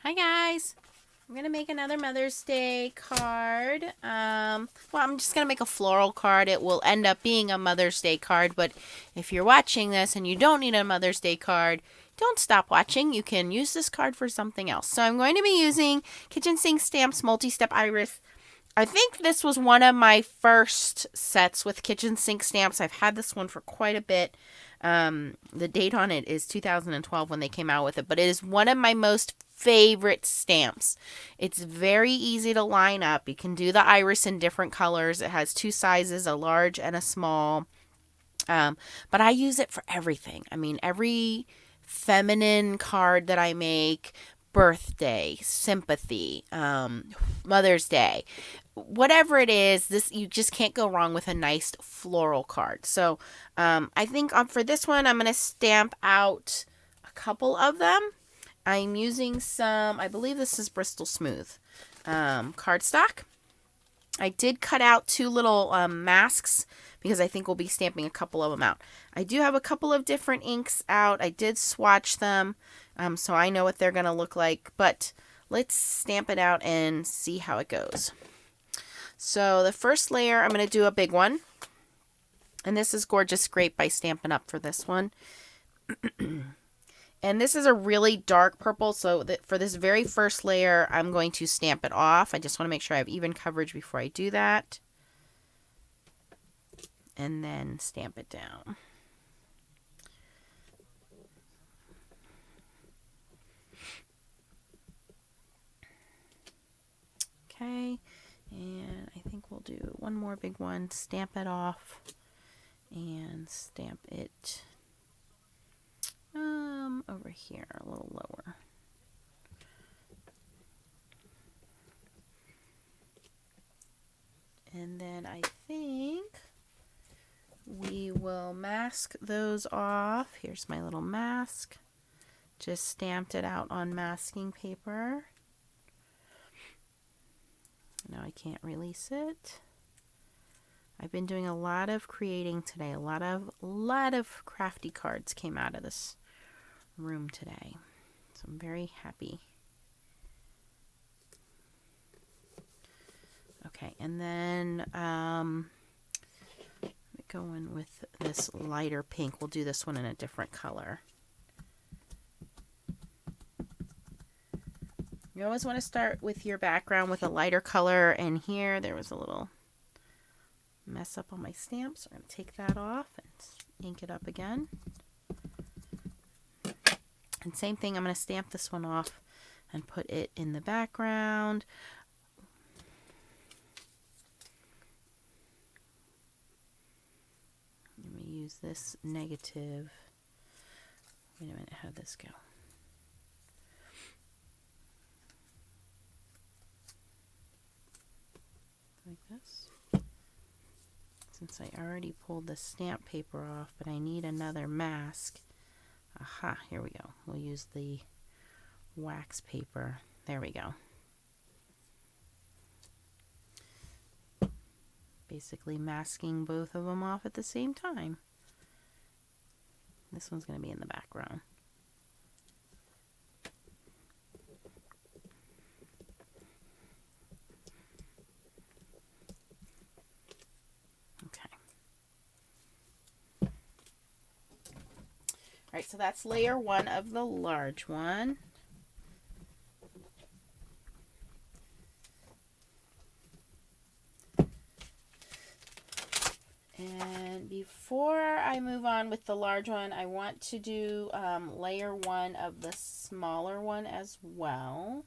Hi guys. I'm going to make another Mother's Day card. Well, I'm just going to make a floral card. It will end up being a Mother's Day card, but if you're watching this and you don't need a Mother's Day card, don't stop watching. You can use this card for something else. So I'm going to be using Kitchen Sink Stamps Multi-Step Iris. I think this was one of my first sets with kitchen sink stamps. I've had this one for quite a bit. The date on it is 2012 when they came out with it, but it is one of my most favorite stamps. It's very easy to line up. You can do the iris in different colors. It has two sizes, a large and a small. But I use it for everything. I mean, every feminine card that I make, birthday, sympathy, Mother's Day, whatever it is, this you just can't go wrong with a nice floral card. So I think for this one, I'm going to stamp out a couple of them. I'm using some, I believe this is Bristol Smooth cardstock. I did cut out two little masks because I think we'll be stamping a couple of them out. I do have a couple of different inks out. I did swatch them, so I know what they're going to look like. But let's stamp it out and see how it goes. So the first layer, I'm going to do a big one. And this is Gorgeous Scrape by Stampin' Up! For this one. And this is a really dark purple, so for this very first layer, I'm going to stamp it off. I just want to make sure I have even coverage before I do that. And then stamp it down. Okay, and I think we'll do one more big one, stamp it off, and stamp it over here, a little lower. And then I think we will mask those off. Here's my little mask. Just stamped it out on masking paper. Now I can't release it. I've been doing a lot of creating today. A lot of crafty cards came out of this room today. So I'm very happy. Okay, and then let me go in with this lighter pink. We'll do this one in a different color. You always want to start with your background with a lighter color, and here there was a little mess up on my stamp, so I'm going to take that off and ink it up again. And same thing, I'm going to stamp this one off and put it in the background. Let me use this negative. Wait a minute, how'd this go? Like this. Since I already pulled the stamp paper off, but I need another mask. Aha, here we go. We'll use the wax paper. There we go. Basically masking both of them off at the same time. This one's going to be in the background. Alright, so that's layer one of the large one. And before I move on with the large one, I want to do layer one of the smaller one as well.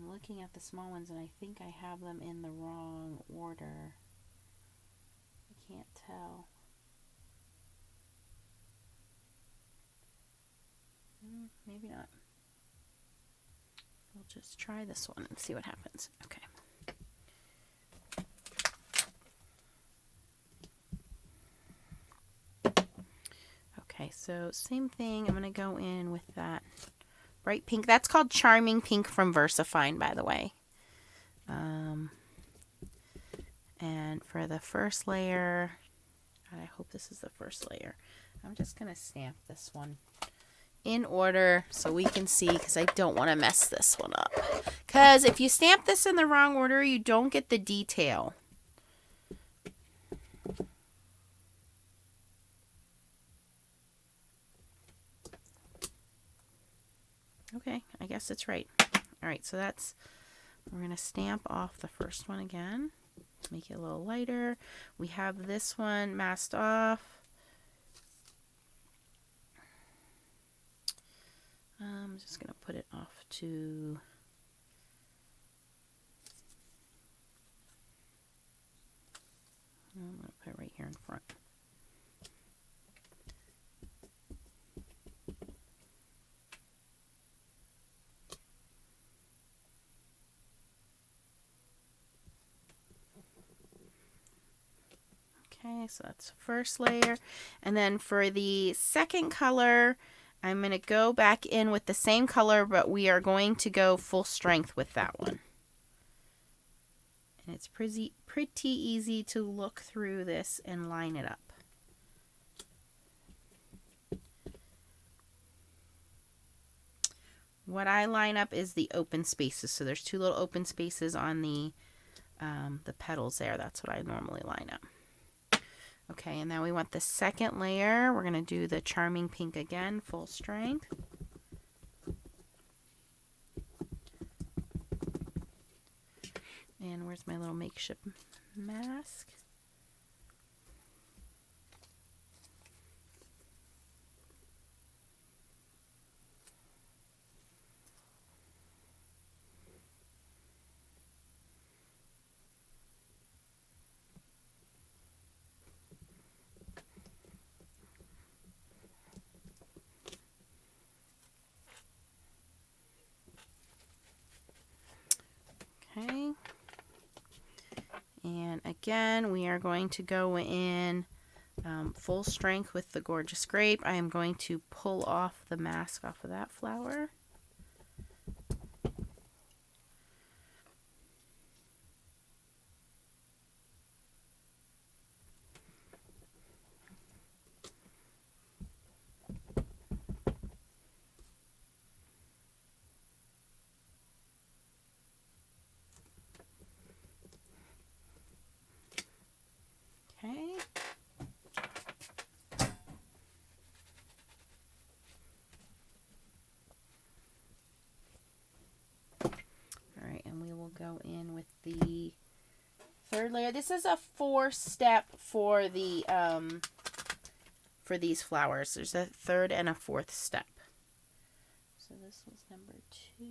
Looking at the small ones, and I think I have them in the wrong order. I can't tell. Maybe not. We'll just try this one and see what happens. Okay. Okay, so same thing. I'm going to go in with that bright pink. That's called Charming Pink from VersaFine, by the way. And for the first layer, I hope this is the first layer. I'm just going to stamp this one in order so we can see, because I don't want to mess this one up. Because if you stamp this in the wrong order, you don't get the detail. Okay, I guess it's right. All right, so we're going to stamp off the first one again. Make it a little lighter. We have this one masked off. I'm just going to put it off to... I'm going to put it right here in front. Okay, so that's the first layer. And then for the second color, I'm going to go back in with the same color, but we are going to go full strength with that one. And it's pretty easy to look through this and line it up. What I line up is the open spaces. So there's two little open spaces on the petals there. That's what I normally line up. Okay, and now we want the second layer. We're going to do the Charming Pink again, full strength. And where's my little makeshift mask? Okay. And again, we are going to go in full strength with the Gorgeous Grape. I am going to pull off the mask off of that flower. Okay. All right, and we will go in with the third layer. This is a 4-step for the for these flowers. There's a third and a fourth step. So this was number 2.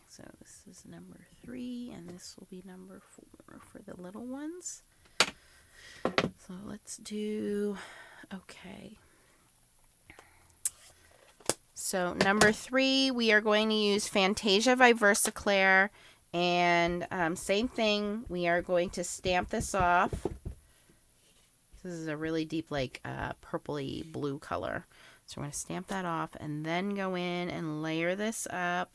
So this is number 3, and this will be number 4 for the little ones. So let's do, okay. So number 3, we are going to use Fantasia by VersaClair, and same thing, we are going to stamp this off. This is a really deep, like purpley blue color. So we're going to stamp that off and then go in and layer this up.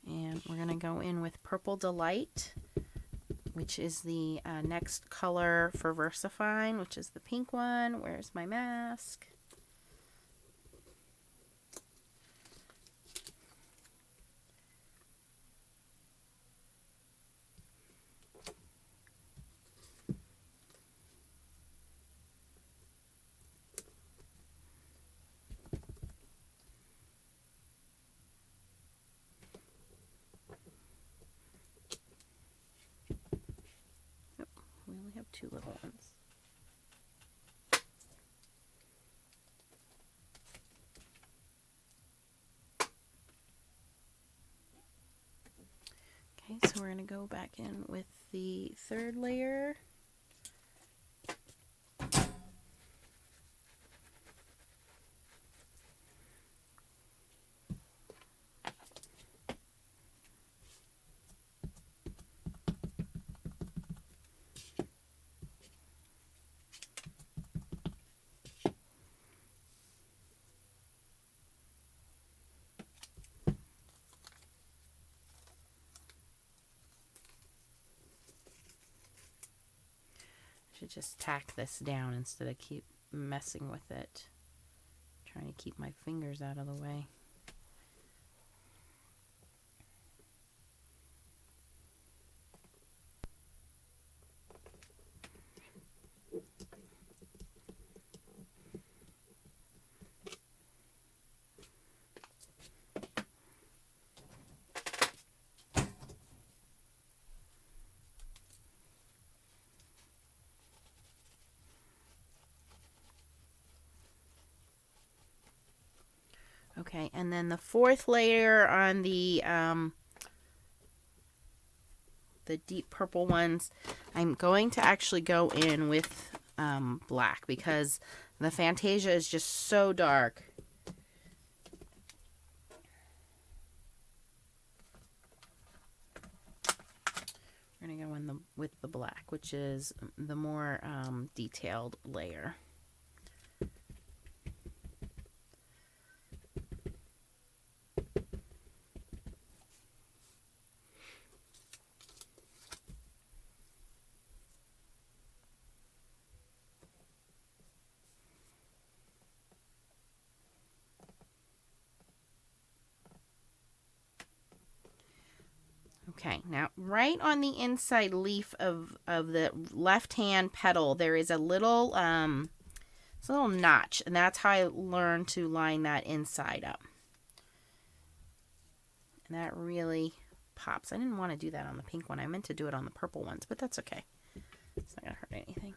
And we're going to go in with Purple Delight, which is the next color for VersaFine, which is the pink one. Where's my mask? two little ones. Okay, so we're going to go back in with the third layer. Should just tack this down instead of keep messing with it. Trying to keep my fingers out of the way. Okay, and then the fourth layer on the deep purple ones, I'm going to actually go in with black because the Fantasia is just so dark. We're going to go in with the black, which is the more detailed layer. Okay, now right on the inside leaf of the left-hand petal, there is a little it's a little notch, and that's how I learned to line that inside up. And that really pops. I didn't want to do that on the pink one. I meant to do it on the purple ones, but that's okay. It's not going to hurt anything.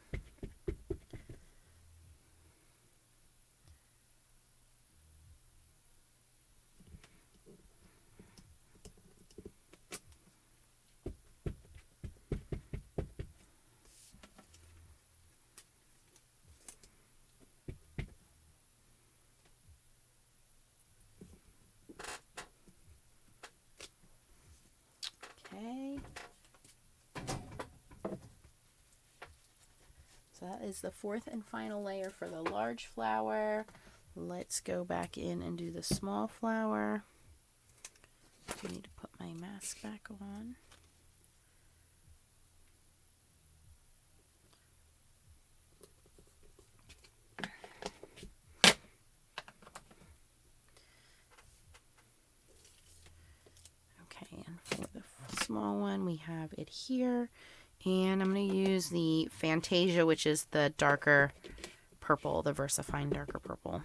Okay. So that is the fourth and final layer for the large flower. Let's go back in and do the small flower. I need to put my mask back on. Okay, and for the small one, we have it here. And I'm going to use the Fantasia, which is the darker purple, the VersaFine darker purple.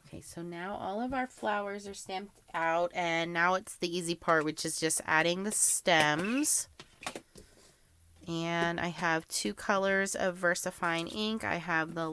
Okay, so now all of our flowers are stamped out, and now it's the easy part, which is just adding the stems. And I have two colors of VersaFine ink. I have the